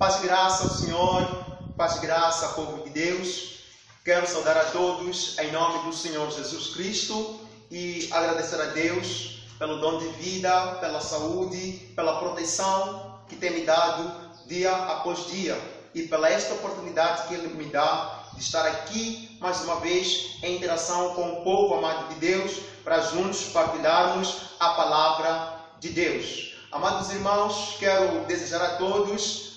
Paz e graça ao Senhor, paz e graça, povo de Deus. Quero saudar a todos em nome do Senhor Jesus Cristo e agradecer a Deus pelo dom de vida, pela saúde, pela proteção que tem me dado dia após dia e pela esta oportunidade que Ele me dá de estar aqui mais uma vez em interação com o povo amado de Deus para juntos partilharmos a palavra de Deus. Amados irmãos, quero desejar a todos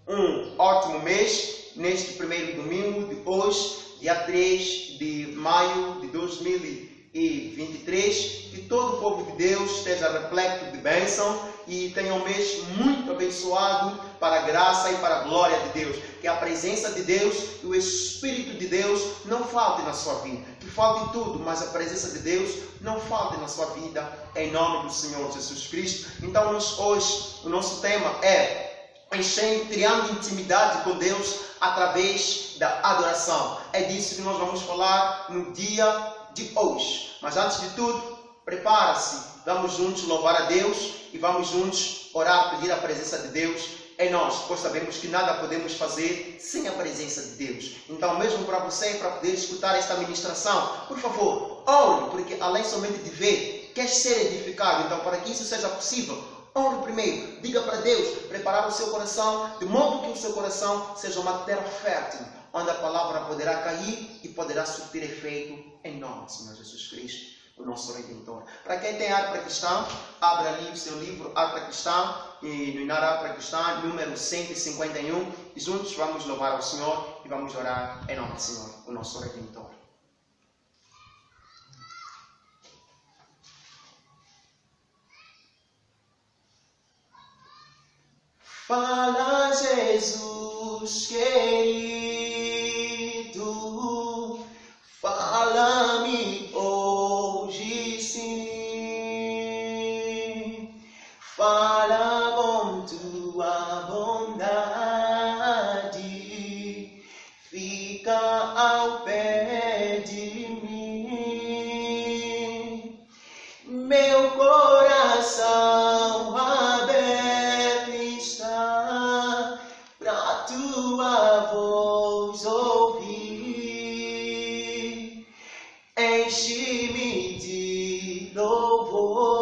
um ótimo mês neste primeiro domingo de hoje, dia 3 de maio de 2023. Que todo o povo de Deus esteja repleto de bênção e tenha um mês muito abençoado para a graça e para a glória de Deus. Que a presença de Deus e o Espírito de Deus não falte na sua vida. Que falte tudo, mas a presença de Deus não falte na sua vida, em nome do Senhor Jesus Cristo. Então, hoje, o nosso tema é criando intimidade com Deus através da adoração. É disso que nós vamos falar no dia de hoje. Mas antes de tudo, prepara-se. Vamos juntos louvar a Deus e vamos juntos orar, pedir a presença de Deus em nós, pois sabemos que nada podemos fazer sem a presença de Deus. Então, mesmo para você, para poder escutar esta ministração, por favor, ore, porque além somente de ver, quer ser edificado. Então, para que isso seja possível, ore primeiro, diga para Deus preparar o seu coração, de modo que o seu coração seja uma terra fértil, onde a palavra poderá cair e poderá surtir efeito em nome do Senhor Jesus Cristo, o nosso Redentor. Para quem tem harpa cristã, abra ali o seu livro Harpa Cristã, e no Inar Harpa Cristã, número 151, e juntos vamos louvar ao Senhor e vamos orar em nome do Senhor, o nosso Redentor. Fala, Jesus querido, fala-me hoje sim, fala com tua bondade, fica ao pé de mim, meu coração aberto está pra tua voz ouvir, enche-me de louvores,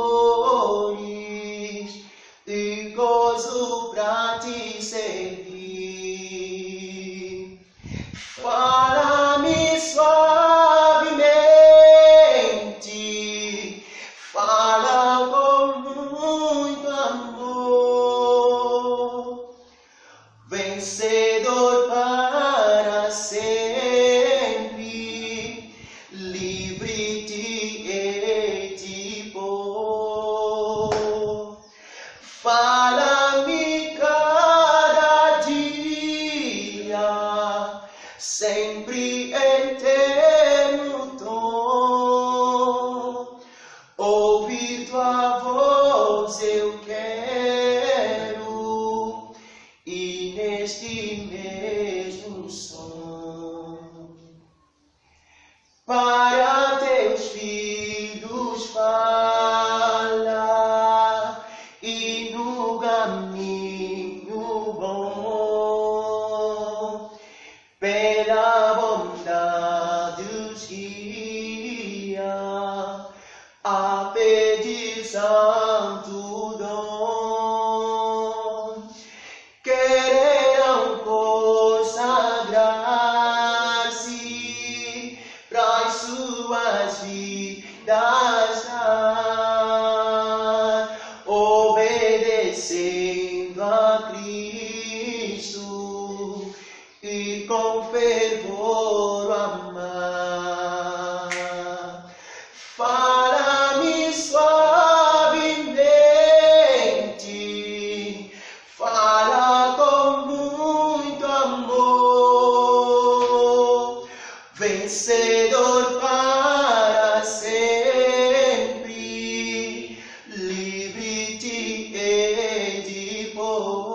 de gozo pra te servir. Fala-me suavemente, fala com muito amor, vencedor para sempre, livre te hei de pôr. Fala-me cada dia, sempre em terno tom, ouvir tua voz eu quero, e neste mesmo som, para teus filhos fala, e no caminho bom, pela bondade os guia, a pedir santo dom, quererão consagrar-se para as suas vidas dar, obedecendo a Cristo e com fervor amar. Fala-me suavemente, fala com muito amor, vencedor para sempre, livre te hei de pôr.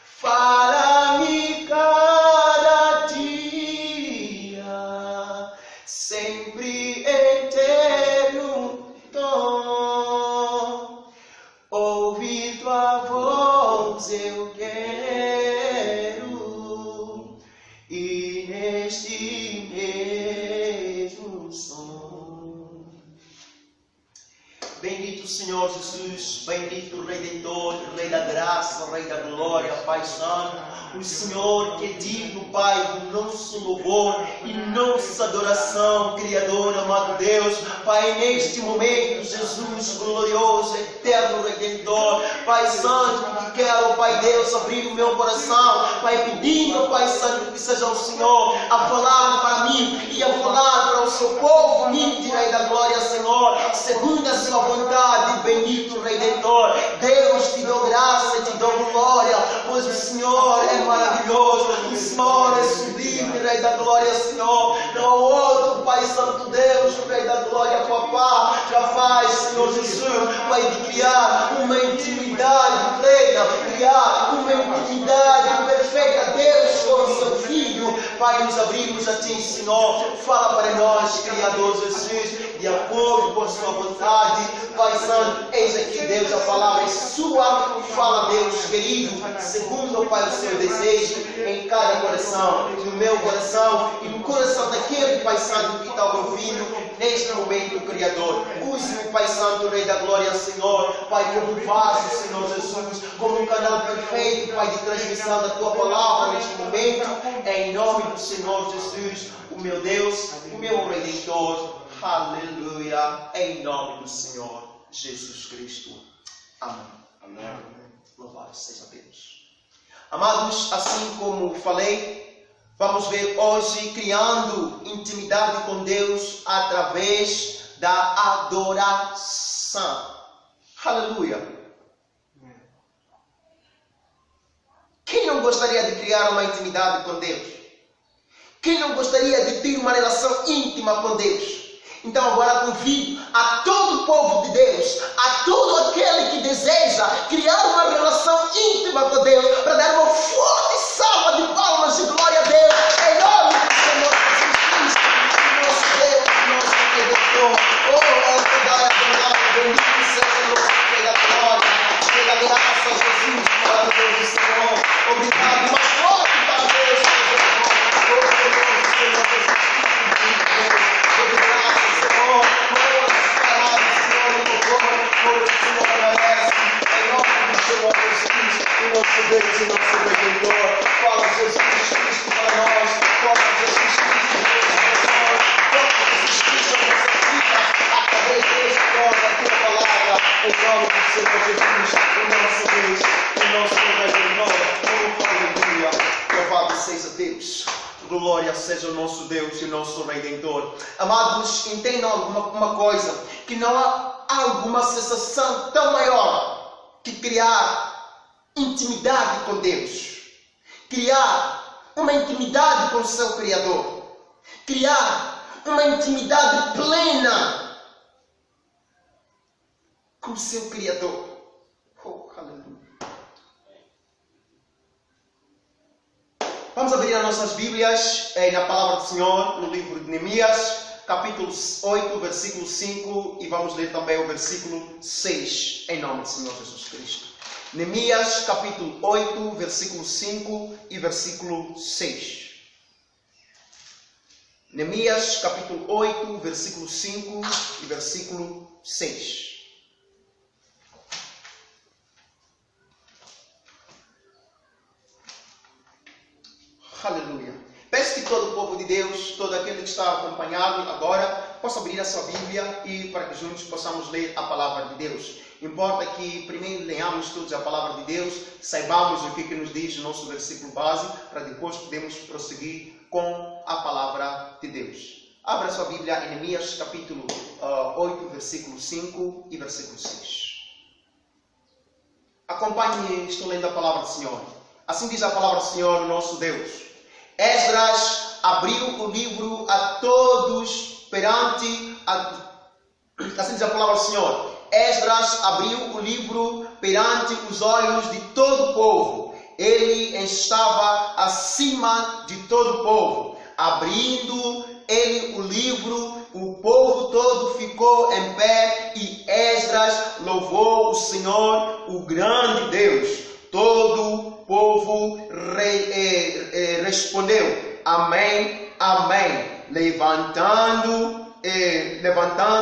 Fala-me cada dia, sempre eterno tom, ouvir tua voz Bendito Senhor Jesus, bendito Redentor, Rei da graça, Rei da glória, Pai Santo. O Senhor que é digno, Pai, do nosso louvor e nossa adoração, Criador, amado Deus. Pai, neste momento, Jesus, glorioso, eterno Redentor, Pai Santo, que quero, Pai Deus, abrir o meu coração, Pai, pedindo, Pai Santo, que seja o Senhor a falar para mim e a falar para o seu povo, humilde, Rei da glória, Senhor, segundo a sua vontade, bendito Redentor. Deus, te dou graça e te dou glória, pois o Senhor é maravilhoso, o Senhor é sublime, Rei da glória, Senhor. Não há outro, Pai Santo Deus, Rei da glória, Papá, capaz, Senhor Jesus, Pai, de criar uma intimidade plena, criar uma intimidade perfeita, Deus, com o seu Filho. Pai, nos abrimos a Ti, Senhor. Fala para nós, Criador Jesus, de acordo com a sua vontade. Pai Santo, eis aqui, Deus, a palavra é sua. Fala, Deus querido, segundo, Pai, o seu desejo em cada coração, no meu coração e no coração daquele, Pai Santo, que está ouvindo neste momento, Criador. Use-me, Pai Santo, Rei da glória, Senhor, Pai, como um vaso, Senhor Jesus, como um canal perfeito, Pai, de transmissão da Tua palavra neste momento, em nome do Senhor Jesus, o meu Deus, o meu Redentor. Aleluia, em nome do Senhor Jesus Cristo. Amém. Amém. Louvado seja Deus. Amados, assim como falei, vamos ver hoje criando intimidade com Deus através da adoração. Aleluia. Quem não gostaria de criar uma intimidade com Deus? Quem não gostaria de ter uma relação íntima com Deus? Então agora convido a todo o povo de Deus, a todo aquele que deseja criar uma relação íntima com Deus, para dar uma forte salva de palmas de glória a Deus, em nome do Senhor Jesus Cristo, nosso Deus, nosso Redentor. Oh, bendito seja o nosso Rei da glória, Rei da graça, Jesus, maravilhoso Senhor. Obrigado, mais forte para Deus, nosso Deus e nosso Redentor. Fala Jesus Cristo para nós. Fala Jesus Cristo para nós. Fala Jesus Cristo para nossa vida. Através deste nome, da Tua palavra. Em nome do Senhor Jesus, o nosso Deus, o nosso Redentor. Oh, aleluia. Louvado seja Deus. Glória seja o nosso Deus e o nosso Redentor. Amados, entendam uma coisa, que não há alguma sensação tão maior que criar intimidade com Deus, criar uma intimidade com o seu Criador, criar uma intimidade plena com o seu Criador. Oh, aleluia. Vamos abrir as nossas Bíblias na Palavra do Senhor, no livro de Neemias, capítulo 8, versículo 5, e vamos ler também o versículo 6, em nome do Senhor Jesus Cristo. Neemias, capítulo 8, versículo 5 e versículo 6. Neemias, capítulo 8, versículo 5 e versículo 6. Aleluia. Peço que todo o povo de Deus, todo aquele que está acompanhado agora, possa abrir a sua Bíblia e para que juntos possamos ler a palavra de Deus. Importa que primeiro leamos todos a palavra de Deus, saibamos o que nos diz o nosso versículo base, para depois podermos prosseguir com a palavra de Deus. Abra sua Bíblia em Neemias capítulo 8, versículo 5 e versículo 6. Acompanhe, estou lendo a palavra do Senhor. Assim diz a palavra do Senhor, nosso Deus. Esdras abriu o livro a todos perante assim diz a palavra do Senhor. Esdras abriu o livro perante os olhos de todo o povo. Ele estava acima de todo o povo. Abrindo ele o livro, o povo todo ficou em pé e Esdras louvou o Senhor, o grande Deus. Todo o povo respondeu, amém, amém, levantando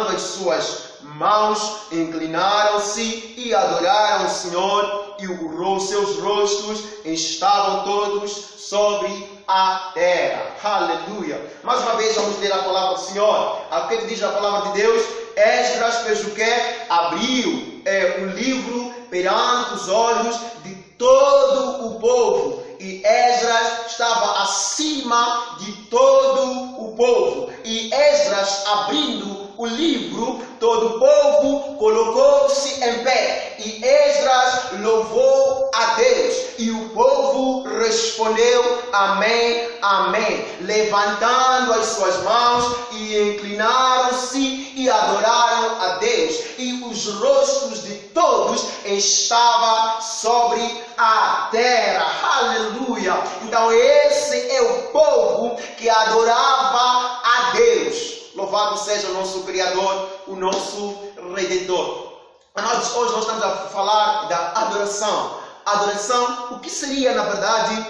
as suas mãos, inclinaram-se e adoraram o Senhor, e seus rostos estavam todos sobre a terra. Aleluia! Mais uma vez vamos ler a palavra do Senhor. O que diz a palavra de Deus? Esdras fez o que? Abriu o livro perante os olhos de todo o povo. E Esdras estava acima de todo o povo. E Esdras, abrindo o livro, todo o povo colocou-se em pé. E Esdras louvou a Deus. E o povo respondeu: Amém, Amém. Levantando as suas mãos e inclinaram-se e adoraram a Deus. E os rostos de todos estavam sobre a terra. Aleluia! Então esse é o povo que adorava a Deus. Louvado seja o nosso Criador, o nosso Redentor. Hoje nós estamos a falar da adoração. Adoração, o que seria na verdade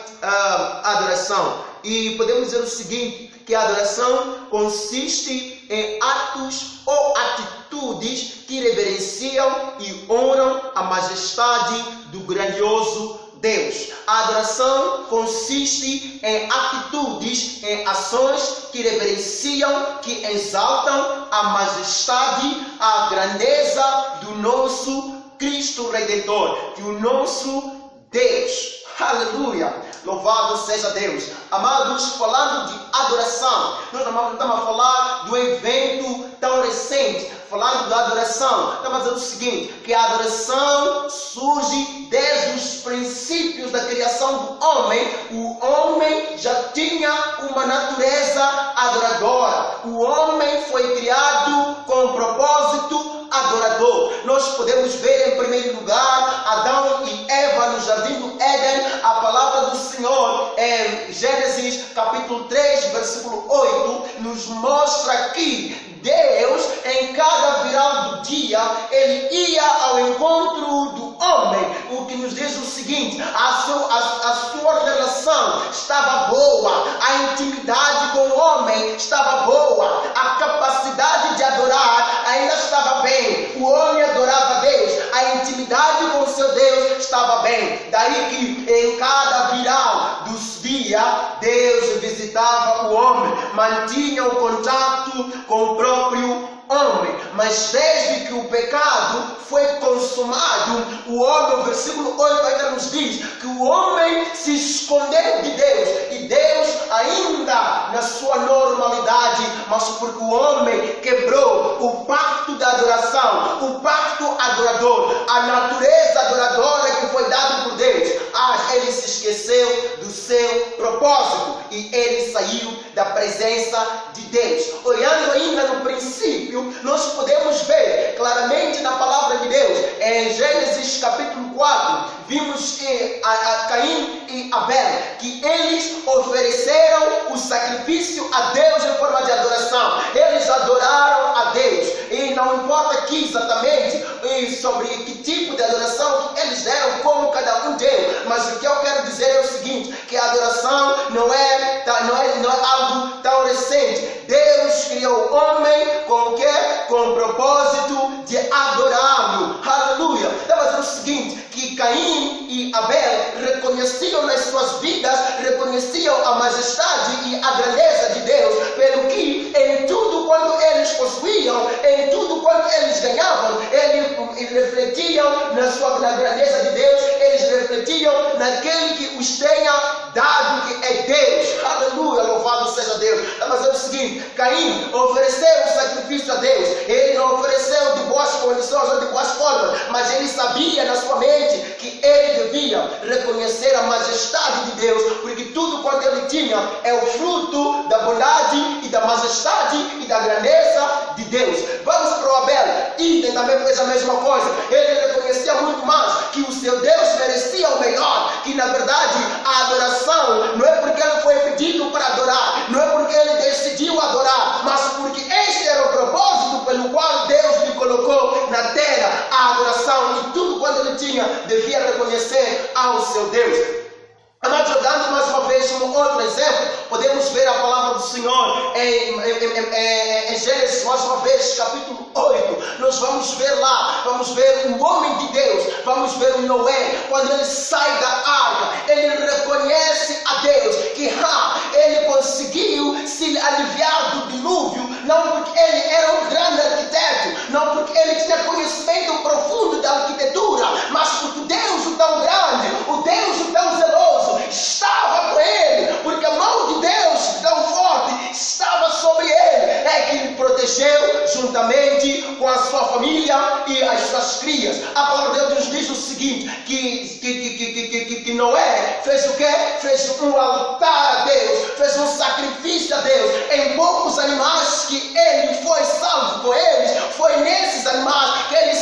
adoração? E podemos dizer o seguinte, que a adoração consiste em atos ou atitudes que reverenciam e honram a majestade do grandioso Deus. A adoração consiste em atitudes, em ações que reverenciam, que exaltam a majestade, a grandeza do nosso Cristo Redentor, do nosso Deus. Aleluia! Louvado seja Deus. Amados, falando de adoração, nós estamos a falar do evento tão recente. Falando da adoração, estamos a dizer o seguinte, que a adoração surge desde os princípios da criação do homem. O homem já tinha uma natureza adoradora. O homem foi criado com um propósito adorador. Nós podemos ver em primeiro lugar Adão e Eva no jardim do Éden. A palavra do Senhor em Gênesis capítulo 3, versículo 8 nos mostra que Deus, em cada viral do dia, Ele ia ao encontro do homem, o que nos diz o seguinte: a sua relação estava boa, a intimidade com o homem estava boa, a capacidade de adorar ainda estava bem. O homem adorava a Deus, a intimidade com o seu Deus estava bem. Daí que em cada viral dos dias, Deus visitava o homem, mantinha o contato com o próprio homem. Mas desde que o pecado foi consumado, o homem, o versículo 8 ainda nos diz que o homem se escondeu de Deus, e Deus ainda na sua normalidade, mas porque o homem quebrou o pacto da adoração, o pacto adorador, a natureza adoradora que foi dada por Deus, ele se esqueceu do seu propósito e ele saiu da presença de Deus. Olhando ainda no princípio, nós podemos ver claramente na palavra de Deus, em Gênesis capítulo 4, vimos a Caim e Abel, que eles ofereceram o sacrifício a Deus em forma de adoração. Eles adoraram a Deus, e não importa aqui exatamente sobre que tipo de adoração que eles deram, como cada um deu, mas o que eu quero dizer é o seguinte, que a adoração não é algo tão recente. Deus criou o homem com o quê? Com o propósito de adorá-lo. Aleluia! Estava dizendo o seguinte, que Caim e Abel reconheciam nas suas vidas, reconheciam a majestade e a grandeza de Deus, pelo que em tudo quanto eles possuíam, em tudo quanto eles ganhavam, eles refletiam na grandeza de Deus, eles refletiam naquele que os tenha dado, que é Deus. Aleluia, louvado seja Deus. Estava dizendo o seguinte, Caim ofereceu o sacrifício a Deus, ele não ofereceu de boas condições ou de boas formas, mas ele sabia na sua mente que ele devia reconhecer a majestade de Deus, porque tudo quanto ele tinha é o fruto da bondade e da majestade e da grandeza de Deus. Vamos para o Abel, e também fez a mesma coisa. Ele reconhecia muito mais que o seu Deus merecia o melhor, que na verdade a adoração não é porque ele foi pedido para adorar, não é porque ele decidiu adorar, mas porque este era o propósito pelo qual Deus lhe colocou na terra, a adoração, e tudo quanto ele tinha devia reconhecer ao seu Deus. Amados, olhando mais uma vez um outro exemplo, podemos ver a palavra do Senhor em Gênesis, mais uma vez, capítulo 8. Nós vamos ver lá, vamos ver o homem de Deus, vamos ver o Noé, quando ele sai da arca, ele reconhece a Deus, que ele conseguiu se aliviar do dilúvio, não porque ele era um grande arquiteto, não porque ele tinha conhecimento profundo da arquitetura, mas porque Deus, o tão grande, o Deus, o tão zeloso, estava com ele, porque a mão de Deus tão forte estava sobre ele, é que ele protegeu juntamente com a sua família e as suas crias. A palavra de Deus nos diz o seguinte, que Noé fez o quê? Fez um altar a Deus, fez um sacrifício a Deus, em poucos animais que ele foi salvo com eles, foi nesses animais que ele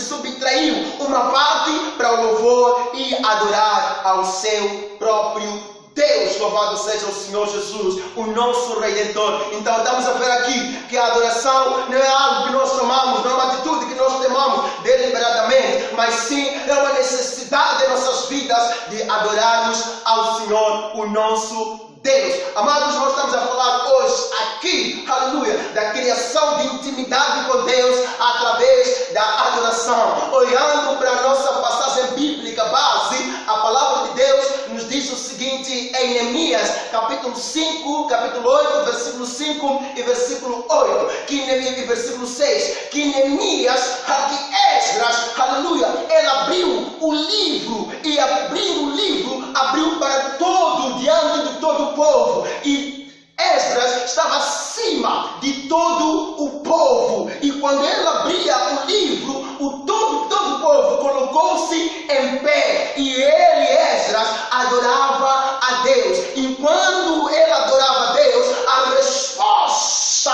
subtraiu uma parte para o louvor e adorar ao seu próprio Deus. Louvado seja o Senhor Jesus, o nosso Redentor. Então estamos a ver aqui que a adoração não é algo que nós tomamos, não é uma atitude que nós tomamos deliberadamente, mas sim é uma necessidade em nossas vidas de adorarmos ao Senhor, o nosso Deus. Amados, nós estamos a falar hoje aqui, aleluia, da criação de intimidade com Deus através da adoração. Olhando para a nossa passagem bíblica base, a palavra de Deus nos diz o seguinte em Neemias, capítulo 5, capítulo 8, versículo 5 e versículo 8, e versículo 6, que Neemias, que Esdras, aleluia, ele abriu o livro, e abriu para todo, diante de todo o povo, e Esdras estava acima de todo o povo, e quando ele abria o livro, todo o povo colocou-se em pé, e ele, Esdras, adorava a Deus. E quando ele adorava a Deus, a resposta,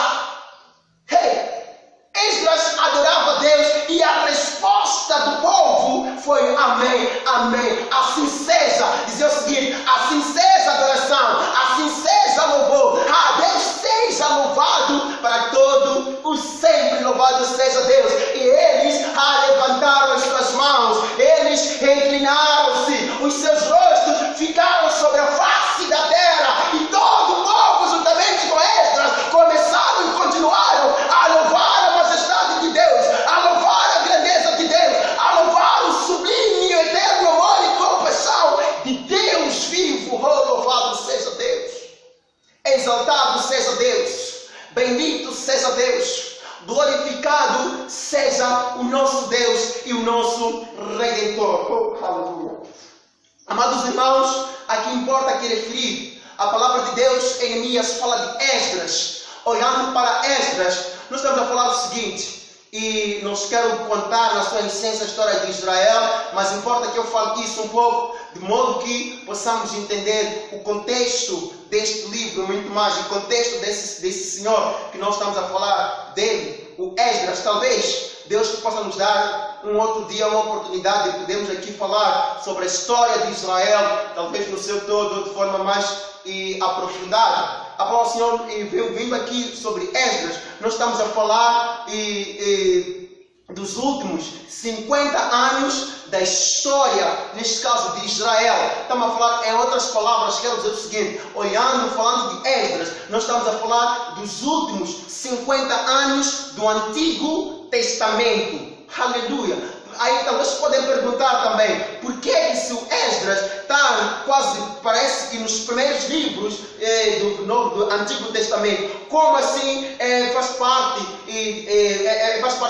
Esdras adorava a Deus, e a resposta do povo foi amém, amém. Assim seja, dizia o seguinte, assim seja a adoração, assim seja louvor, a Deus seja louvado para todo o sempre, louvado seja Deus. E eles levantaram as suas mãos, eles inclinaram-se, os seus rostos ficaram sobre a face da terra, e todo o povo, juntamente com Esdras, começaram e continuaram a louvar a majestade de Deus, a louvar a grandeza de Deus, a louvar o sublime e eterno amor e compaixão de Deus vivo. Oh, louvado seja Deus, exaltado seja Deus, bendito seja Deus, glorificado seja o nosso Deus e o nosso Redentor. Oh, aleluia. Amados irmãos, aqui importa aqui referir, a palavra de Deus em Neemias fala de Esdras. Olhando para Esdras, nós estamos a falar o seguinte, e não quero contar na sua essência a história de Israel, mas importa que eu fale isso um pouco, de modo que possamos entender o contexto deste livro, muito mais o contexto desse senhor que nós estamos a falar dele, o Esdras. Talvez Deus possa nos dar um outro dia uma oportunidade de podermos aqui falar sobre a história de Israel, talvez no seu todo, de forma mais aprofundada. A palavra do Senhor vindo aqui sobre Esdras, nós estamos a falar dos últimos 50 anos da história, neste caso de Israel. Estamos a falar, em outras palavras, quero dizer o seguinte, falando de Esdras, nós estamos a falar dos últimos 50 anos do Antigo Testamento. Aleluia! Aí talvez podem perguntar também, por que se o Esdras está quase, parece que nos primeiros livros do Antigo Testamento, como assim faz parte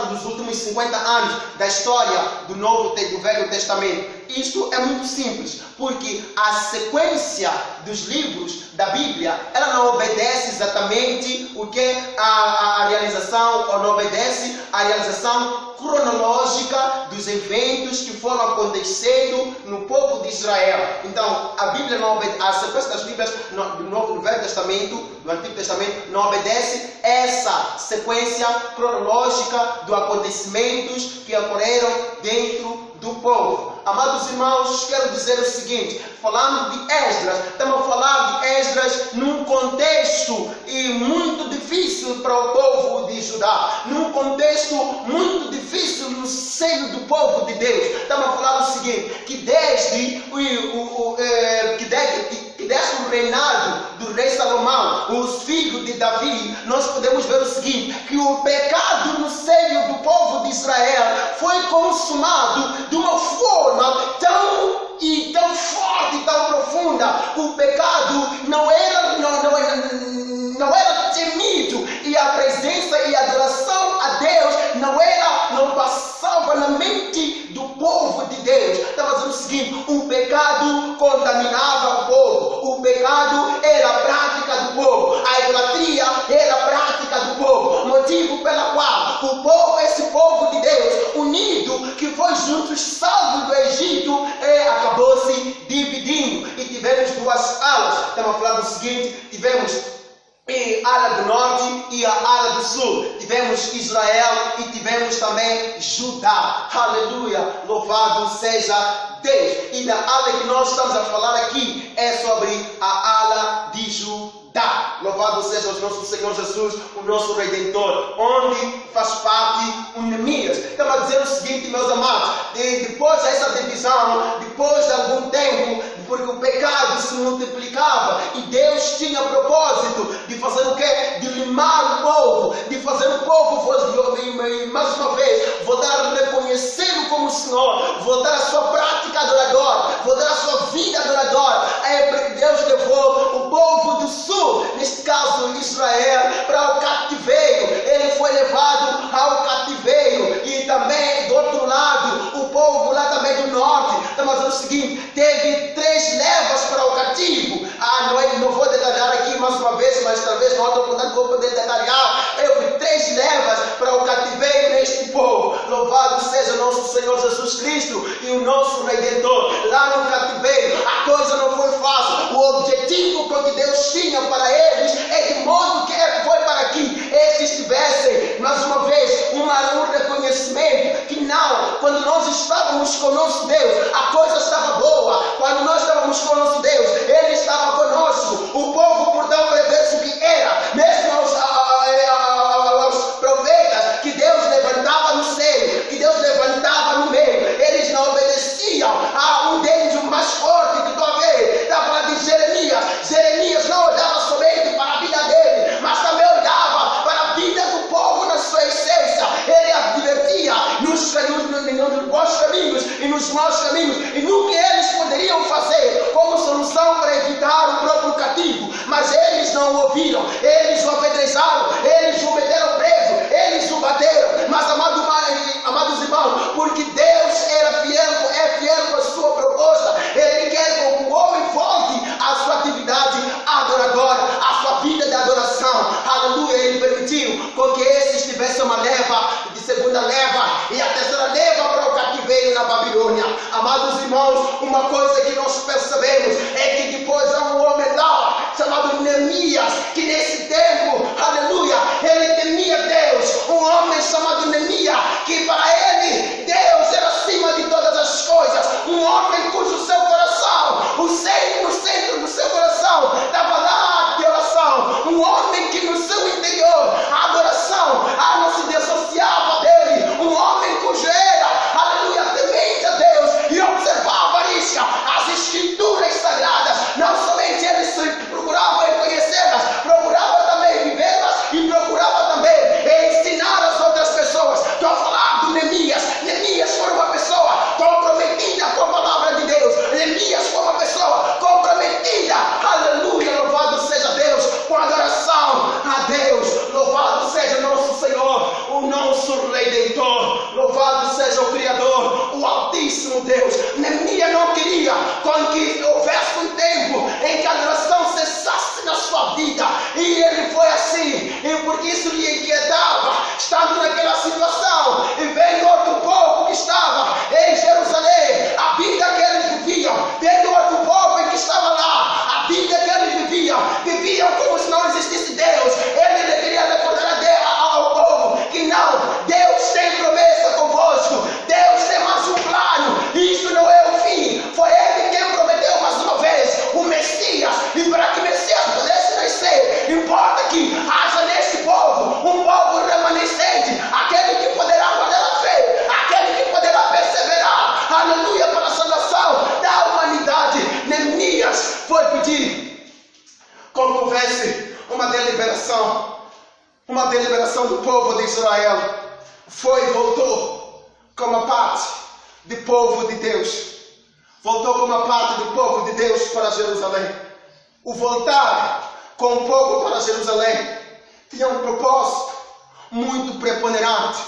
dos últimos 50 anos da história do Velho Testamento? Isto é muito simples, porque a sequência dos livros da Bíblia, ela não obedece exatamente o que a realização, ou não obedece a realização cronológica dos eventos que foram acontecendo no povo de Israel. Então, a Bíblia não obedece, a sequência das Bíblias do Velho Testamento, do Antigo Testamento, não obedece essa sequência cronológica dos acontecimentos que ocorreram dentro do povo. Amados irmãos, quero dizer o seguinte, falando de Esdras, estamos a falar de Esdras num contexto muito difícil para o povo de de Judá, num contexto muito difícil no seio do povo de Deus. Estamos a falar o seguinte, que desde o reinado do rei Salomão, os filhos de Davi, nós podemos ver o seguinte, que o pecado no seio do povo de Israel foi consumado de uma forma tão forte, tão profunda. O pecado não era temido, e a presença e a adoração a Deus não passava na mente do povo de Deus. Estava dizendo o seguinte, o pecado contaminava o povo, o pecado era a prática do povo, a idolatria era a prática do povo, motivo pelo qual esse povo de Deus, unido, que foi juntos salvo do Egito, acabou se dividindo, e tivemos duas alas. Estamos a falar do seguinte, tivemos a ala do norte e a ala do sul. Tivemos Israel e tivemos também Judá. Aleluia, louvado seja Deus. E na ala que nós estamos a falar aqui é sobre a ala de Judá. Louvado seja o nosso Senhor Jesus, o nosso Redentor, onde faz parte o Neemias. Estamos a dizer o seguinte, meus amados, depois dessa divisão, depois de algum tempo, porque o pecado se multiplicava e Deus tinha propósito de fazer o quê? De limar o povo, de fazer o povo, mais uma vez, voltar a reconhecê-lo como Senhor, voltar a sua prática adoradora, voltar a sua vida adoradora. Deus levou o povo do sul, neste caso Israel, para o cativeiro. Ele foi levado ao cativeiro, e também do outro lado, o povo lá também do norte. Estamos dizendo o seguinte, teve 3 levas para o cativo. Não vou detalhar aqui mais uma vez, mas talvez na outra oportunidade vou poder detalhar. Houve 3 levas para o cativeiro neste povo. Louvado seja o nosso Senhor Jesus Cristo e o nosso Redentor. Lá no cativeiro a coisa não foi fácil. O objetivo que Deus tinha para eles é de modo que foi para que eles tivessem, mais uma vez, um reconhecimento que não, quando nós estávamos com o nosso Deus, a coisa estava boa. Quando nós estávamos com o nosso Deus, Ele estava conosco. O povo, portanto, reverso que era, mesmo aos profetas que Deus levantava no seio, que Deus levantava no meio, eles não obedeciam a um deles, o mais forte que tu a ver. Está falando de Jeremias. Jeremias não olhava somente para a vida dele, mas também olhava para a vida do povo na sua essência. Ele advertia nos bons caminhos e nos maus caminhos, e no que eles poderiam fazer como solução para evitar o próprio cativo. Mas eles não o ouviram, eles o apedrejaram, eles o meteram preso, eles o bateram. Mas amados irmãos, porque Deus é fiel com a sua proposta, Ele quer que o homem volte à sua atividade adoradora, à sua vida de adoração. Aleluia, Ele permitiu com que esses tivessem uma leva, de segunda leva, e a terceira leva para o cativeiro na Babilônia. Amados irmãos, uma coisa que nós percebemos é que depois há um homem lá, chamado Neemias, que nesse tempo, aleluia, ele temia Deus. Um homem chamado Neemias, que para ele Deus era acima de todas as coisas. Um homem cujo seu coração, no centro do seu coração, estava lá de oração. Um homem que no seu interior a adoração não se dissociava dele. Um homem cujo era, aleluia, temente a Deus e observava a risca as escrituras sagradas. Não somente ele se procurava reconhecê-las, procurava também vivê-las e procurava também ensinar as outras pessoas. Estou a falar do Neemias. Neemias foi uma pessoa comprometida com a palavra de Deus. Neemias foi uma pessoa comprometida, aleluia, louvado seja Deus, com a adoração a Deus. Louvado seja nosso Senhor, o nosso Redentor. Louvado seja o Criador, o Altíssimo Deus. Neemias não queria com que houvesse um tempo em que a adoração cessasse na sua vida, e ele foi assim, e porque isso lhe inquietava, estando naquela situação, e vendo outro povo que estava em Jerusalém, a vida que eles viviam, vendo outro povo que estava lá, a vida que eles viviam como se não existisse Deus. Ele deveria recordar ao povo que não, Deus tem promessa convosco, Deus tem mais um plano, isso não é o fim. Foi Ele quem prometeu mais uma vez o Messias, e para que o Messias pudesse nascer, importa que haja neste povo um de liberação do povo de Israel foi e voltou como parte do povo de Deus. Voltou como parte do povo de Deus para Jerusalém. O voltar com o povo para Jerusalém tinha um propósito muito preponderante.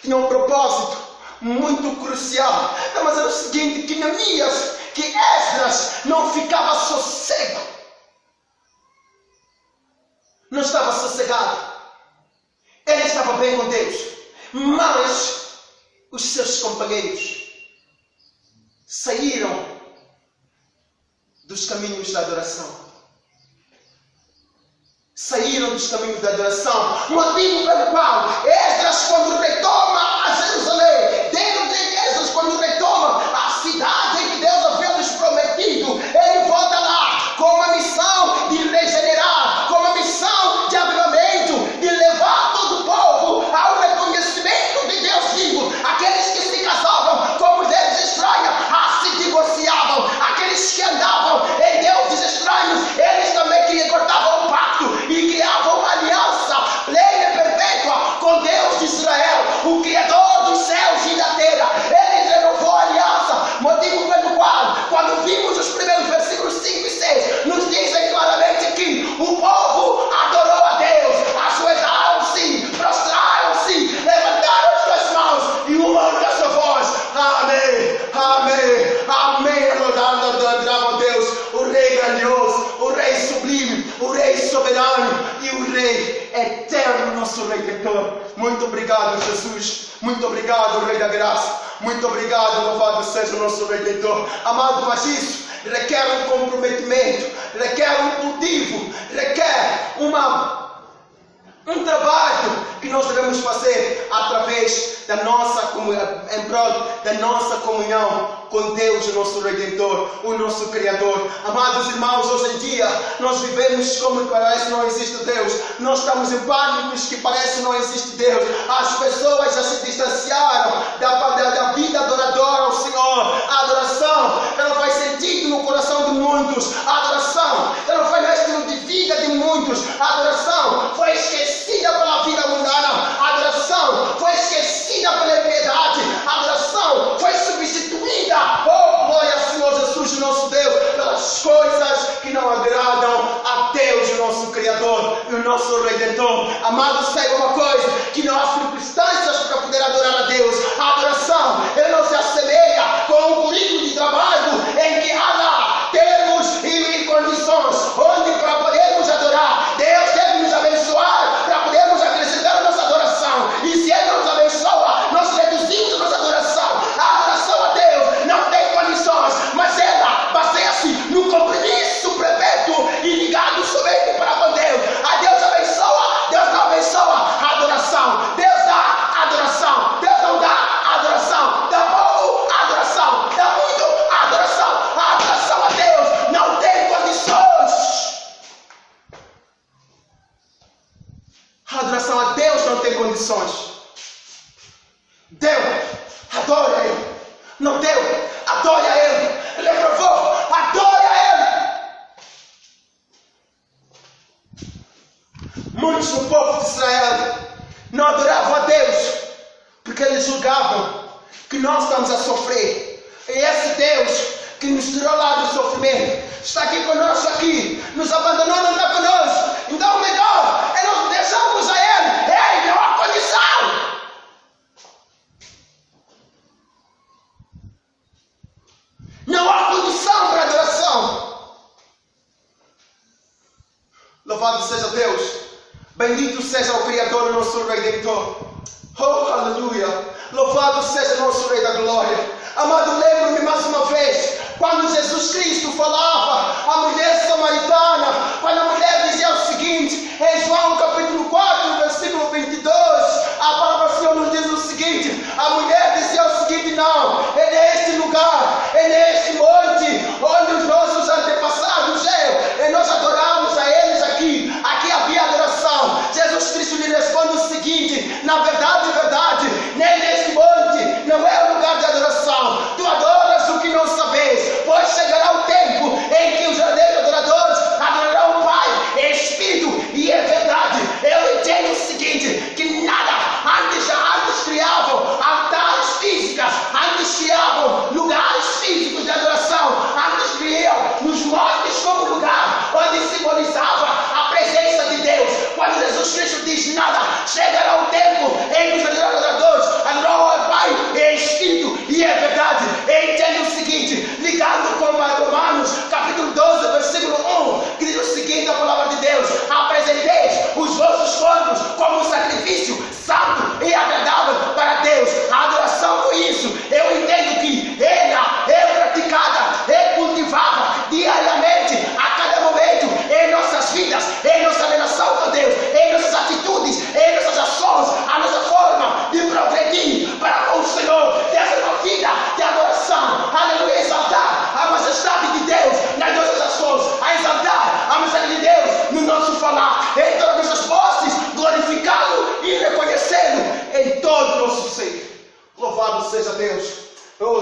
Tinha um propósito muito crucial. Mas era o seguinte, que Neemias, que Esdras não ficava sossego. Não estava sossegado. Ele estava bem com Deus. Mas os seus companheiros saíram dos caminhos da adoração. Saíram dos caminhos da adoração. Motivo pelo qual Esdras, quando retoma a Jerusalém, Deus em Esdras, quando retoma a cidade em que Deus havia lhes prometido, ele volta lá com uma missão de regenerar, com uma missão de avivamento, de levar todo o povo ao reconhecimento de Deus vivo. Aqueles que se casavam com mulheres estranhas, se divorciavam. Aqueles que andavam em deuses estranhos, eles também cortavam um pacto e criavam uma aliança plena e perpétua com Deus de Israel, o Criador dos céus e da terra. Ele renovou a aliança, motivo pelo qual, quando vimos os primeiros versículos 5 e 6, nos dizem claramente que o povo adorou a Deus, ajoelharam-se, prostraram-se, levantaram as suas mãos e uma única sua voz: amém, amém, amém. Adoravam a Deus, o Rei grandioso, o Rei sublime, o Rei soberano e o Rei eterno, nosso Redentor. Muito obrigado, Jesus. Muito obrigado, Rei da Graça. Muito obrigado, louvado seja o nosso Redentor. Amado, mas isso requer um comprometimento, requer um cultivo, requer um trabalho que nós devemos fazer através da nossa, em prol da nossa comunhão com Deus, o nosso Redentor, o nosso Criador. Amados irmãos, hoje em dia nós vivemos como parece não existe Deus. Nós estamos em pânicos que parece não existe Deus. As pessoas já se distanciaram da vida adoradora ao Senhor. A adoração, ela faz sentido no coração de muitos. A adoração, ela faz no estilo de vida de muitos. A adoração foi esquecida pela vida mundana. A adoração foi esquecida pela impiedade. A adoração foi substituída, oh glória ao Senhor Jesus, nosso Deus, pelas coisas que não agradam a Deus, o nosso Criador e o nosso Redentor. Amados, saiba uma coisa, que não há circunstâncias para poder adorar a Deus. A adoração, ele não se assemelha com um currículo de trabalho em que há lá termos e condições, onde para podermos adorar, Deus deve nos abençoar para podermos acrescentar a nossa adoração. E se Ele não nos abençoa, nós reduzimos a nossa adoração. A adoração a Deus não tem condições, mas ela baseia-se no compromisso perpétuo e ligado somente para com Deus. A Deus abençoa, Deus não abençoa a adoração. Deus dá a adoração, Deus não dá a adoração. Dá pouco a adoração, dá muito a adoração. A adoração a Deus não tem condições. A adoração a Deus não tem condições. Deu, adore a Ele. Não deu, adore a Ele. Reprovou, adore a Ele. Muitos do povo de Israel não adoravam a Deus porque eles julgavam que nós estamos a sofrer. E esse Deus que nos tirou lá do sofrimento está aqui conosco, aqui, nos abandonou, não está conosco. Então o melhor é nós deixarmos a Ele. Ei, não há condição. Não há condição para adoração. Louvado seja Deus. Bendito seja o Criador, nosso Redentor. Oh, aleluia. Louvado seja nosso Rei da Glória. Amado, lembro-me mais uma vez, quando Jesus Cristo falava à mulher samaritana, quando a mulher dizia o seguinte, em João capítulo 4, versículo 22, a palavra do Senhor nos diz o seguinte, a mulher dizia o seguinte: não, é neste lugar, é neste monte, onde os nossos antepassados e nós adoramos a eles aqui havia adoração. Jesus Cristo lhe responde o seguinte: na verdade, nem neste monte não é o lugar de adoração. Tu adoras o que não sabes, pois chegará o tempo em que os verdadeiros adoradores adorarão o Pai em espírito e em verdade. Eu entendo o seguinte: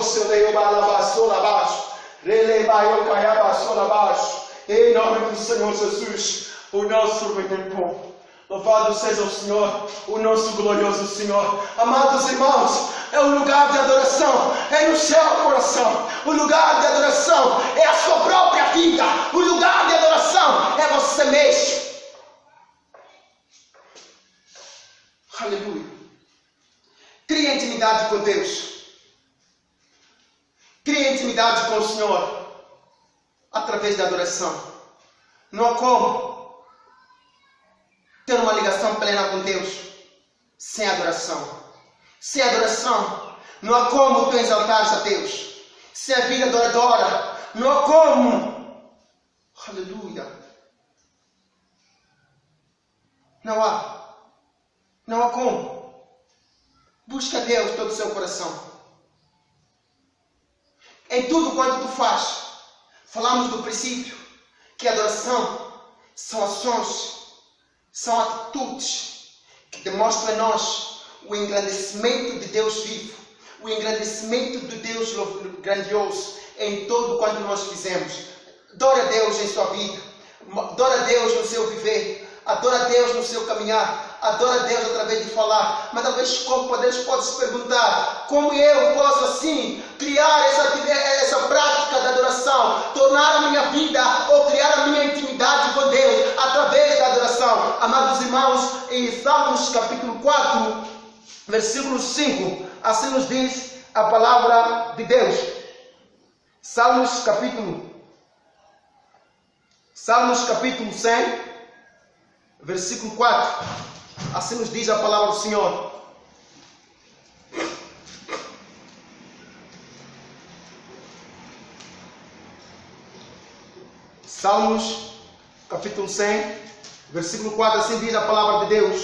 seu leio balabaçou abaixo. Relebaiu caiabaçou abaixo. Em nome do Senhor Jesus, o nosso Redentor. Louvado seja o Senhor, o nosso glorioso Senhor. Amados irmãos, é o lugar de adoração, é no seu coração. O lugar de adoração é a sua própria vida. O lugar de adoração é você mesmo. Aleluia. Crie intimidade com Deus. Crie intimidade com o Senhor através da adoração. Não há como ter uma ligação plena com Deus sem adoração. Sem adoração, não há como tu exaltares a Deus. Sem a vida adoradora, não há como. Aleluia. Não há como. Busca Deus todo o seu coração. Em tudo quanto tu fazes, falamos do princípio que a adoração são ações, são atitudes que demonstram em nós o engrandecimento de Deus vivo, o engrandecimento de Deus grandioso em tudo quanto nós fizemos. Adore a Deus em sua vida, adore a Deus no seu viver, adore a Deus no seu caminhar, adore a Deus através de falar. Mas talvez Deus pode se perguntar: como eu posso assim criar essa prática da adoração, tornar a minha vida ou criar a minha intimidade com Deus através da adoração? Amados irmãos, em Salmos capítulo 4, versículo 5, assim nos diz a palavra de Deus. Salmos capítulo 100, versículo 4, assim nos diz a palavra do Senhor. Salmos capítulo 100, versículo 4, assim diz a palavra de Deus: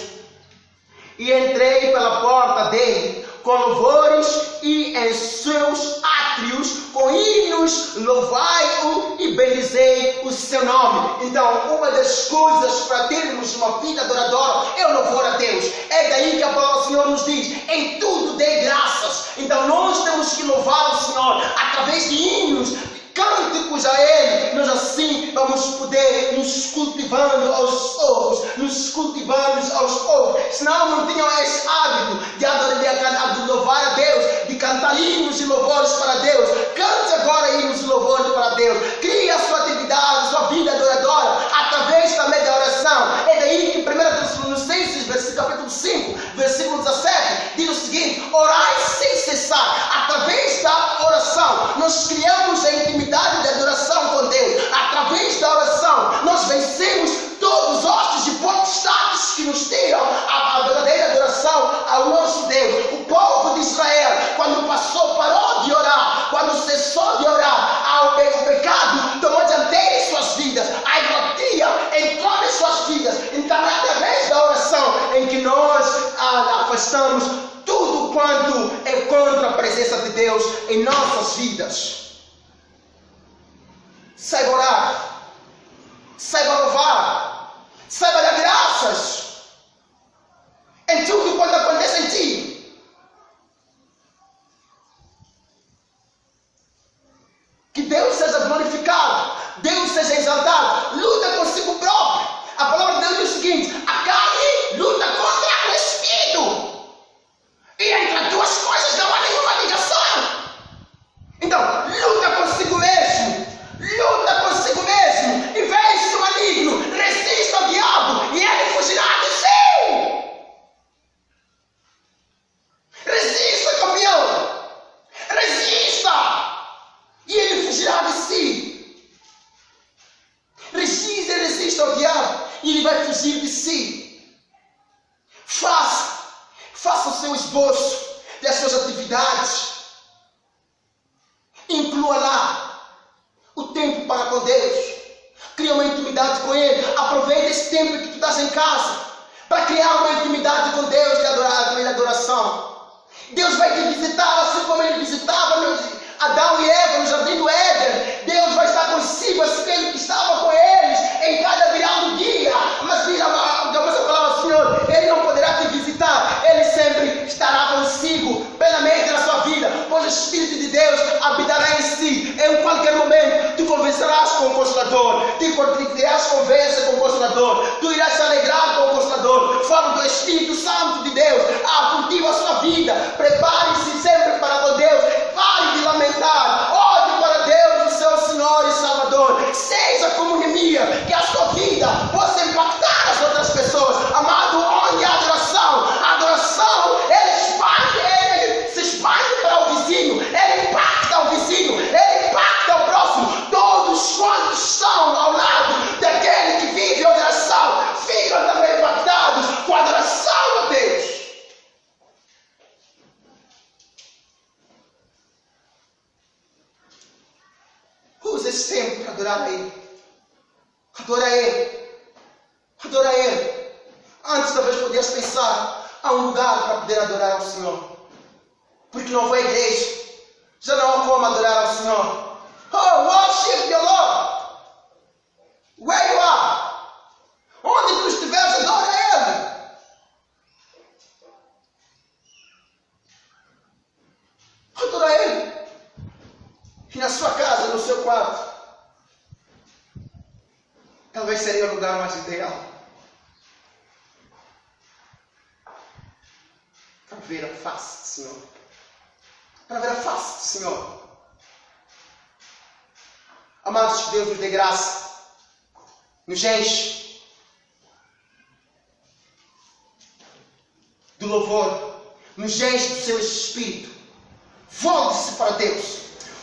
e entrei pela porta dele com louvores, e em seus átrios com hinos louvai-o e bendizei o seu nome. Então, uma das coisas para termos uma vida adoradora é o louvor a Deus. É daí que a palavra do Senhor nos diz: em tudo dê graças. Então nós temos que louvar o Senhor através de hinos, cânticos a Ele. Nós assim vamos poder nos cultivando aos poucos, senão não tinham esse hábito de louvar a Deus, de cantar hinos e louvores para Deus. Cante agora hinos e louvores para Deus. Crie a sua atividade, a sua vida adoradora através também da oração. É daí que 1 Tessalonicenses, capítulo 5, versículo 17, diz o seguinte: orai sem cessar. Através da oração nós criamos a intimidade de adoração com Deus. Através da oração nós vencemos todos os hostes de potestades que nos tiram a verdadeira adoração ao nosso Deus. O povo de Israel, quando parou de orar, quando cessou de orar, o pecado tomou dianteira em suas vidas, a idolatria entrou em suas vidas. Então é através da oração em que nós afastamos tudo quanto é contra a presença de Deus em nossas vidas. Saiba orar, saiba louvar, saiba dar graças em tudo quanto acontece em ti. Que Deus seja glorificado, Deus seja exaltado. Luta consigo próprio. A palavra de Deus diz o seguinte: a carne luta contra o espírito, e entre as duas coisas não há nenhuma ligação. Então, luta consigo mesmo, e vence o maligno. Resista ao diabo e ele fugirá de si. Resista, campeão, resista e ele fugirá de si. Resista ao diabo e ele vai fugir de si. Faça o seu esboço das suas atividades. Inclua lá o tempo para com Deus. Cria uma intimidade com Ele. Aproveita esse tempo que tu estás em casa para criar uma intimidade com Deus de adoração. Deus vai te visitar assim como Ele visitava Adão e Eva no jardim do Éden. Deus vai estar consigo assim como Ele estava com eles em cada virada do dia. Mas diz a palavra do Senhor: Ele não poderá te visitar, Ele sempre estará consigo plenamente na sua vida, pois o Espírito de Deus Tu irás conversa com o Consolador. Tu irás se alegrar com o Consolador. Fala do Espírito Santo de Deus. Cultiva a sua vida. Prepare-se sempre para com Deus. Pare de lamentar. Ore para Deus, o seu Senhor e Salvador. Seja como Neemias, que a sua vida possa impactar as outras pessoas. Amado, onde a adoração, ele se expande para o vizinho, ele impacta o vizinho, ele impacta o próximo. Todos quantos estão ao lado daquele que vive a adoração ficam também impactados com a adoração a Deus. Use esse tempo para adorar a Ele. Adora Ele. Adora Ele. Antes talvez podias pensar, há um lugar para poder adorar ao Senhor. Porque não foi a igreja. Já não há como adorar ao Senhor. Oh, worship the Lord. Where you are. Onde tu estiveres, adora Ele. Adora Ele. E na sua casa, no seu quarto. Talvez seria o lugar mais ideal. Para ver a face do Senhor. Para ver a face do Senhor. Amados, que Deus nos dê graça. Nos enche do louvor. Nos enche do seu Espírito. Volte-se para Deus.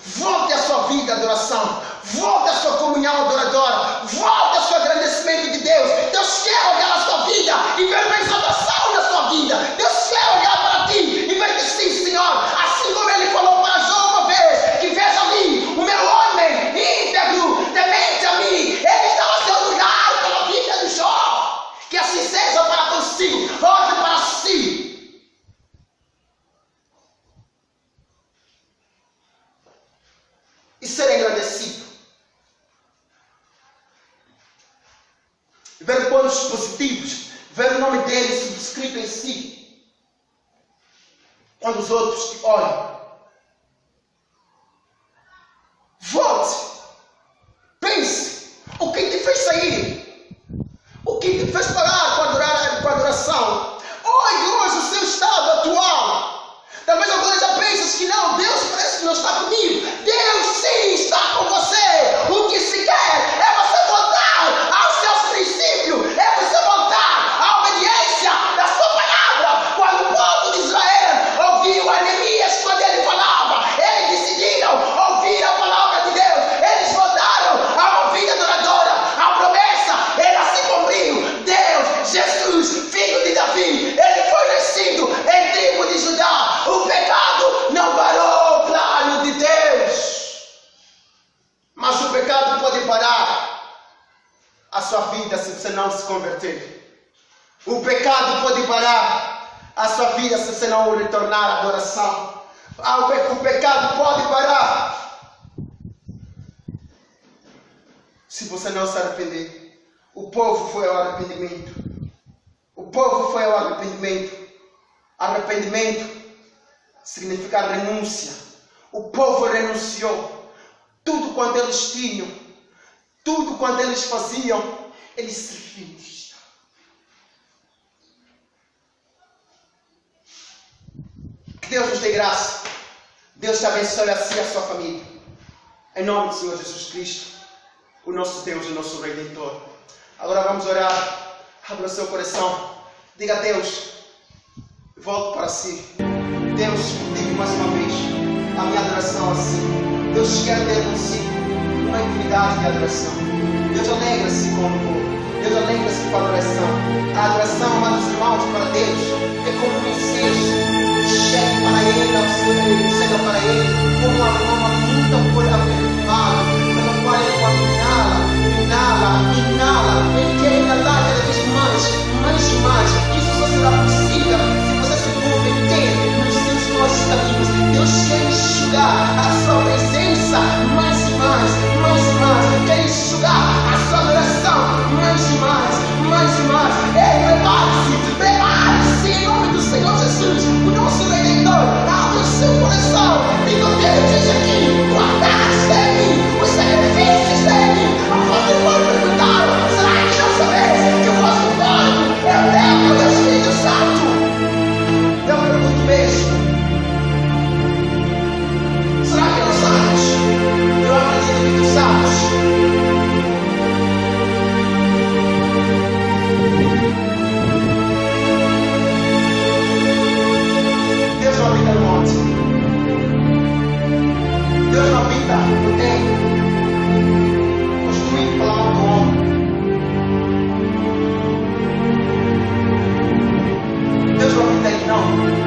Volte a sua vida de adoração. Volte a sua comunhão adoradora. Volte ao seu agradecimento de Deus. Deus quer olhar a sua vida e ver uma exaltação na sua vida. Deus quer olhar para ti e ver que sim, Senhor. Assim como Ele falou para Jó uma vez, que veja ali o meu homem íntegro, temente a mim. Ele estava sendo olhado pela vida de Jó. Que assim seja para consigo. Olhe para si. E ser agradecido. Ver pontos positivos. Ver o nome dele subscrito em si. Quando os outros te olham. Volte. Pense. O que te fez sair? O que te fez parar com a adoração? Olhe hoje o seu estado atual. Talvez agora já penses que não, Deus parece que não está comigo. Deus sim está com você. O que se quer é você voltar aos seus princípios. É você voltar à obediência da sua palavra. Quando o povo de Israel ouviu a Neemias quando ele falava, eles decidiram ouvir a palavra de Deus. Eles voltaram a uma vida adoradora. A promessa, ela se cumpriu. Deus, Jesus, filho de Davi, ele foi nascido em tribo de Judá. O pecado não parou o plano de Deus. Mas o pecado pode parar a sua vida se você não se converter. O pecado pode parar a sua vida se você não retornar à adoração. O pecado pode parar se você não se arrepender. O povo foi ao arrependimento. O povo foi ao arrependimento. Arrependimento significa renúncia. O povo renunciou. Tudo quanto eles tinham, tudo quanto eles faziam, eles se renunciaram. Que Deus nos dê graça. Deus te abençoe a si e a sua família. Em nome do Senhor Jesus Cristo, o nosso Deus e o nosso Redentor. Agora vamos orar. Abra o seu coração. Diga a Deus. Volte para si. Deus, digo mais uma vez, a minha adoração assim. Deus quer ter consigo uma intimidade de adoração. Deus alegra-se com o louvor. Deus alegra-se com a adoração. A adoração, amados irmãos, para Deus é como um incenso que chega para Ele, como uma muita folha perfumada, pela qual Ele pode inala, Ele quer inalar cada vez mais e mais. Isso só será possível se você se converter nos seus nossos caminhos. Deus quer enxugar a sua presença mais e mais. Quer enxugar a sua adoração mais e mais. Prepare-se em nome do Senhor Jesus, o nosso Redentor. Abra o seu coração e não deixe aqui guardar-se de mim os sacrifícios dele. Não.